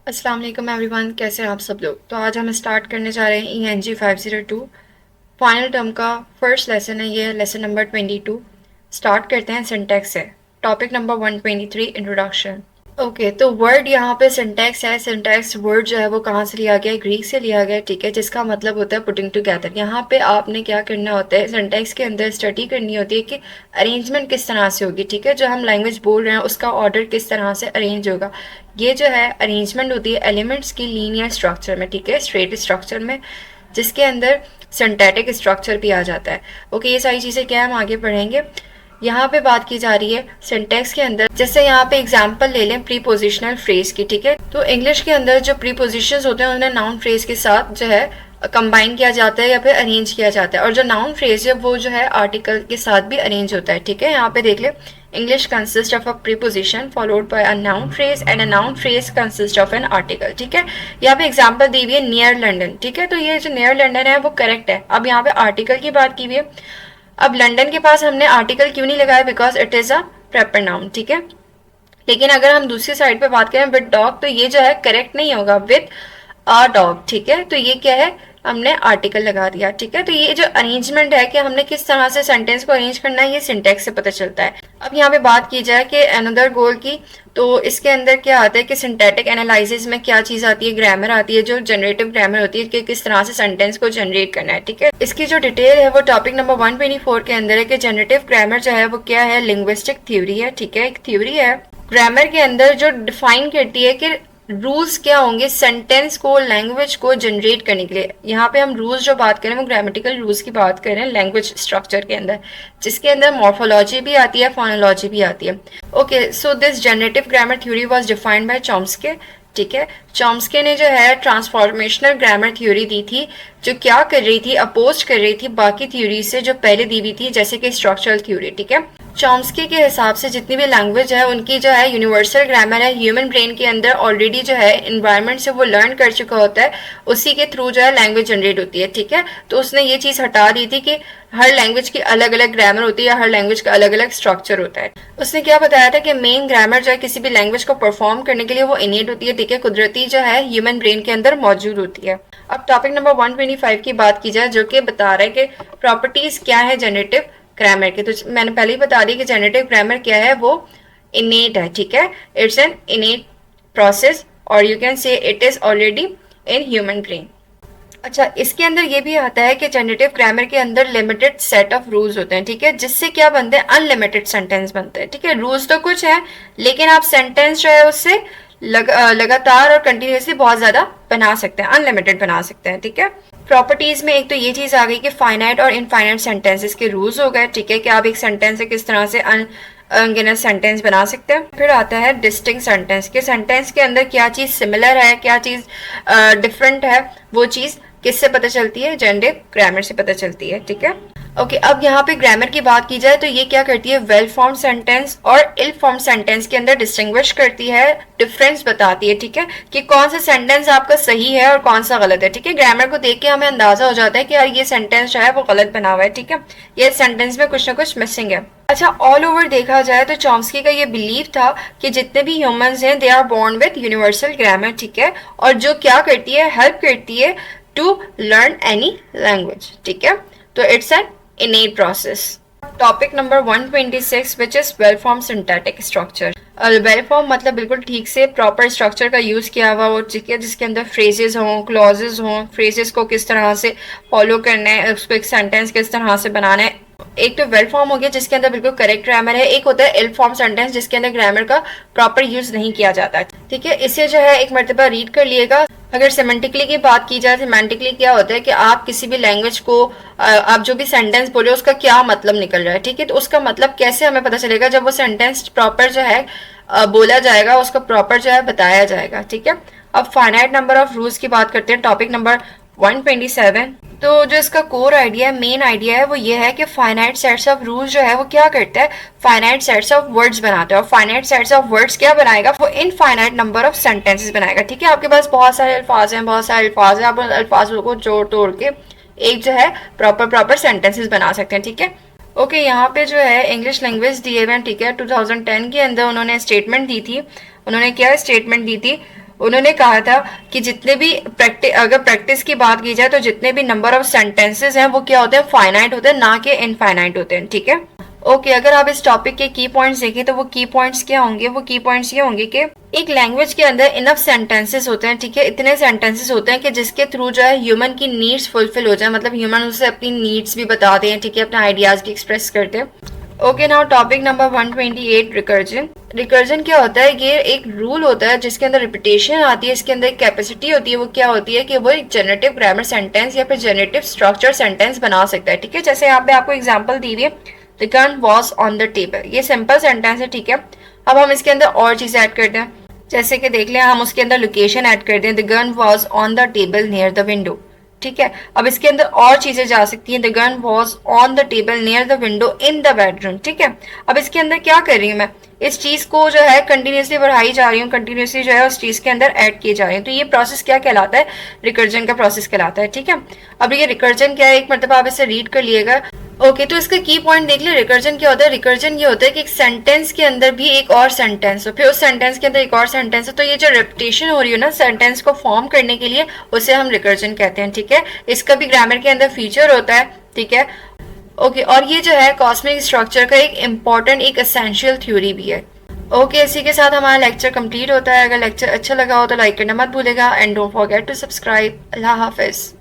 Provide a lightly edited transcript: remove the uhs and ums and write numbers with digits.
अस्सलाम वालेकुम एवरीवन, कैसे हैं आप सब लोग। तो आज हम स्टार्ट करने जा रहे हैं ENG 502 फाइनल टर्म का फर्स्ट लेसन है। ये लेसन नंबर 22। स्टार्ट करते हैं सिंटैक्स से। Topic number 123 introduction. ओके, तो वर्ड यहाँ पे सिंटैक्स है। सिंटैक्स वर्ड जो है वो कहाँ से लिया गया है? ग्रीक से लिया गया है, ठीक है, जिसका मतलब होता है पुटिंग टुगेदर। यहाँ पे आपने क्या करना होता है, सिंटैक्स के अंदर स्टडी करनी होती है कि अरेंजमेंट किस तरह से होगी, ठीक है। जो हम लैंग्वेज बोल रहे हैं उसका ऑर्डर किस तरह से अरेंज होगा। ये जो है अरेंजमेंट होती है एलिमेंट्स की लीनियर स्ट्रक्चर में, ठीक है, स्ट्रेट स्ट्रक्चर में, जिसके अंदर सिंटैटिक स्ट्रक्चर भी आ जाता है। ओके, ये सारी चीज़ें क्या है हम आगे पढ़ेंगे। यहाँ पे बात की जा रही है सिंटैक्स के अंदर। जैसे यहाँ पे एग्जांपल ले लें प्रीपोजिशनल फ्रेज की, ठीक है। तो इंग्लिश के अंदर जो प्रीपोजिशंस होते हैं उन्हें नाउन फ्रेज के साथ जो है कंबाइन किया जाता है या फिर अरेंज किया जाता है, और जो नाउन फ्रेज है वो जो है आर्टिकल के साथ भी अरेंज होता है, ठीक है। यहाँ पे देख ले, English consist of a preposition followed by a noun phrase and a noun phrase consist of an article, ठीक है। यहाँ पे एग्जांपल दी हुई है नियर लंडन, ठीक है। तो ये जो नियर लंडन है वो करेक्ट है। अब यहाँ पे आर्टिकल की बात की हुई है। अब लंदन के पास हमने आर्टिकल क्यों नहीं लगाया? Because it is a proper noun, ठीक है। लेकिन अगर हम दूसरी साइड पे बात करें विद डॉग, तो ये जो है करेक्ट नहीं होगा, विद अ डॉग, ठीक है। तो ये क्या है, हमने आर्टिकल लगा दिया, ठीक है। तो ये जो अरेंजमेंट है कि हमने किस तरह से सेंटेंस को अरेंज करना है, ये सिंटैक्स से पता चलता है। अब यहाँ पे बात की जाए कि अनदर गोल की, तो इसके अंदर क्या आता है कि सिंटैटिक एनालिसिस में क्या चीज आती है, ग्रामर आती है, जो जनरेटिव ग्रामर होती है कि किस तरह से सेंटेंस को जनरेट करना है, ठीक है। इसकी जो डिटेल है वो टॉपिक नंबर 124 के अंदर है कि जनरेटिव ग्रामर जो है वो क्या है, लिंग्विस्टिक थ्योरी है, ठीक है। एक थ्योरी है ग्रामर के अंदर जो डिफाइन करती है कि रूल्स क्या होंगे सेंटेंस को, लैंग्वेज को जनरेट करने के लिए। यहाँ पे हम रूल्स जो बात करें वो ग्रामेटिकल रूल्स की बात करें लैंग्वेज स्ट्रक्चर के अंदर, जिसके अंदर मॉर्फोलॉजी भी आती है, फोनोलॉजी भी आती है। Okay, so this generative grammar theory was defined by Chomsky, ठीक है। चॉम्स्की ने जो है ट्रांसफॉर्मेशनल ग्रामर थ्योरी दी थी, जो क्या कर रही थी, अपोज कर रही थी बाकी थ्योरी से जो पहले दी हुई थी, जैसे कि स्ट्रक्चरल थ्योरी, ठीक है। चॉम्स्की के हिसाब से जितनी भी लैंग्वेज है उनकी जो है यूनिवर्सल ग्रामर है, ह्यूमन ब्रेन के अंदर ऑलरेडी जो है इन्वायरमेंट से वो लर्न कर चुका होता है, उसी के थ्रू जो है लैंग्वेज जनरेट होती है, ठीक है। तो उसने ये चीज़ हटा दी थी कि हर लैंग्वेज की अलग अलग ग्रामर होती है, हर लैंग्वेज का अलग अलग स्ट्रक्चर होता है। उसने क्या बताया था कि मेन ग्रामर जो है किसी भी लैंग्वेज को परफॉर्म करने के लिए वो इनेट होती है, ठीक है, कुदरती जो है ह्यूमन ब्रेन के अंदर मौजूद होती है। अब टॉपिक नंबर 125 की बात की जाए, जो कि बता रहा है कि प्रॉपर्टीज क्या है जनरेटिव ग्रामर के। तो मैंने पहले ही बता दी कि जनरेटिव ग्रामर क्या है, वो इनेट है, ठीक है। इट्स एन इनेट प्रोसेस और you can say it is already in human brain. अच्छा, इसके अंदर ये भी आता है कि जनरेटिव ग्रामर के अंदर लिमिटेड सेट ऑफ रूल्स होते हैं, ठीक है, जिससे क्या बनते हैं, अनलिमिटेड सेंटेंस बनते हैं, ठीक है। रूल्स तो कुछ है लेकिन आप सेंटेंस जो है उससे लगातार और कंटिन्यूसली बहुत ज्यादा बना सकते हैं, अनलिमिटेड बना सकते हैं, ठीक है। प्रॉपर्टीज में एक तो ये चीज आ गई कि फाइनाइट और इनफाइनाइट सेंटेंसेस के रूल्स हो गए, ठीक है, कि आप एक सेंटेंस से किस तरह से अनगिनत सेंटेंस बना सकते हैं। फिर आता है डिस्टिंक्ट सेंटेंस के, सेंटेंस के अंदर क्या चीज सिमिलर है, क्या चीज डिफरेंट है, वो चीज किससे पता चलती है, जनरेटिव ग्रामर से पता चलती है, ठीक है। ओके, अब यहाँ पे ग्रामर की बात की जाए तो ये क्या करती है, वेल फॉर्म सेंटेंस और इल फॉर्म सेंटेंस के अंदर डिस्टिंग्विश करती है, डिफरेंस बताती है, ठीक है, कि कौन सा सेंटेंस आपका सही है और कौन सा गलत है, ठीक है। ग्रामर को देख के हमें अंदाजा हो जाता है कि यार ये सेंटेंस जो है वो गलत बना हुआ है, ठीक है, ये सेंटेंस में कुछ ना कुछ मिसिंग है। अच्छा, ऑल ओवर देखा जाए तो चॉम्स्की का ये बिलीव था कि जितने भी ह्यूमंस हैं they are born with universal grammar, ठीक है, और जो क्या करती है, हेल्प करती है टू लर्न एनी लैंग्वेज, ठीक है। तो it's an innate process. Topic number 126 which is well form syntactic structure. Well form मतलब बिल्कुल ठीक से प्रॉपर स्ट्रक्चर का यूज किया हुआ हो, ठीक है, जिसके अंदर फ्रेजेस हों, क्लॉजेस हों, फ्रेजेस को किस तरह से फॉलो करना है, उसको एक सेंटेंस किस तरह से बनाना है। एक तो वेल फॉर्म हो गया जिसके अंदर बिल्कुल करेक्ट ग्रामर है, एक होता है इल फॉर्म सेंटेंस जिसके अंदर ग्रामर का प्रॉपर यूज नहीं किया जाता, ठीक है। इसे जो है एक मरतबा रीड कर लिएगा। अगर सेमेंटिकली की बात की जाए, सेमेंटिकली क्या होता है कि आप किसी भी लैंग्वेज को आप जो भी सेंटेंस बोले उसका क्या मतलब निकल रहा है, ठीक है। तो उसका मतलब कैसे हमें पता चलेगा, जब वो सेंटेंस प्रॉपर जो है बोला जाएगा, उसका प्रॉपर जो है बताया जाएगा, ठीक है। अब फाइनाइट नंबर ऑफ रूल्स की बात करते हैं, टॉपिक नंबर 127। तो जो इसका कोर आइडिया है, मेन आइडिया है, वो ये है कि फाइनाइट सेट्स ऑफ रूल्स जो है वो क्या करता है, फाइनाइट सेट्स ऑफ वर्ड्स बनाता है, और फाइनाइट सेट्स ऑफ वर्ड्स क्या बनाएगा, वो इनफाइनाइट नंबर ऑफ सेंटेंसेस बनाएगा, ठीक है। आपके पास बहुत सारे अल्फाज हैं, बहुत सारे अल्फाज हैं, आप उन अल्फाजों को जोड़ तोड़ के एक जो है प्रॉपर सेंटेंसेस बना सकते हैं, ठीक है। ओके, यहाँ पे जो है इंग्लिश लैंग्वेज दिए हुए हैं, ठीक है। 2010 के अंदर उन्होंने स्टेटमेंट दी थी, उन्होंने क्या स्टेटमेंट दी थी, उन्होंने कहा था कि जितने भी अगर प्रैक्टिस की बात की जाए तो जितने भी नंबर ऑफ सेंटेंसेस हैं वो क्या होते हैं, फाइनाइट होते हैं, ना कि इनफाइनाइट होते हैं। ठीक है, ओके अगर आप इस टॉपिक के की पॉइंट्स देखें तो वो की पॉइंट्स क्या होंगे, वो की पॉइंट्स ये होंगे कि एक लैंग्वेज के अंदर इनफ सेंटेंसेस होते हैं, ठीक है, इतने सेंटेंसेस होते हैं कि जिसके थ्रू जो है ह्यूमन की नीड्स फुलफिल हो जाए, मतलब ह्यूमन उससे अपनी नीड्स भी बताते हैं, ठीक है, अपने आइडियाज भी एक्सप्रेस करते हैं। Okay now topic number 128, recursion. Recursion क्या होता है, ये एक रूल होता है जिसके अंदर रिपीटेशन आती है, इसके अंदर एक कैपेसिटी होती है, वो क्या होती है कि वो एक जनरेटिव ग्रामर सेंटेंस या फिर जनरेटिव स्ट्रक्चर सेंटेंस बना सकता है। ठीक है, जैसे यहाँ पे आपको एग्जांपल दी हुई है, the gun was on the table, ये सिंपल सेंटेंस है। ठीक है, अब हम इसके अंदर और चीजें ऐड करते हैं, जैसे कि देख लें हम उसके अंदर लोकेशन ऐड कर दें, the gun was on the table near the window. ठीक है, अब इसके अंदर और चीजें जा सकती हैं, the gun was on the table near the window in the bedroom. ठीक है, अब इसके अंदर क्या कर रही हूँ मैं, इस चीज को जो है कंटिन्यूसली बढ़ाई जा रही हूँ, कंटिन्यूसली जो है उस चीज के अंदर ऐड किए जा रही हूँ, तो ये प्रोसेस क्या कहलाता है, रिकर्जन का प्रोसेस कहलाता है। ठीक है, अब ये रिकर्जन क्या है, एक मतलब आप इसे रीड कर लिएगा। ओके तो इसका की पॉइंट देख लिया, रिकर्जन क्या होता है, रिकर्जन ये होता है कि एक सेंटेंस के अंदर भी एक और सेंटेंस हो, फिर उस सेंटेंस के अंदर एक और सेंटेंस हो, तो ये जो रेपिटेशन हो रही है ना सेंटेंस को फॉर्म करने के लिए, उसे हम रिकर्जन कहते हैं। ठीक है, इसका भी ग्रामर के अंदर फीचर होता है। ठीक है, ओके और ये जो है कॉस्मिक स्ट्रक्चर का एक इम्पॉर्टेंट, एक एसेंशियल थ्योरी भी है। ओके इसी के साथ हमारा लेक्चर कंप्लीट होता है। अगर लेक्चर अच्छा लगा हो तो लाइक करना मत भूलेगा, and don't forget to subscribe. अल्लाह हाफिज।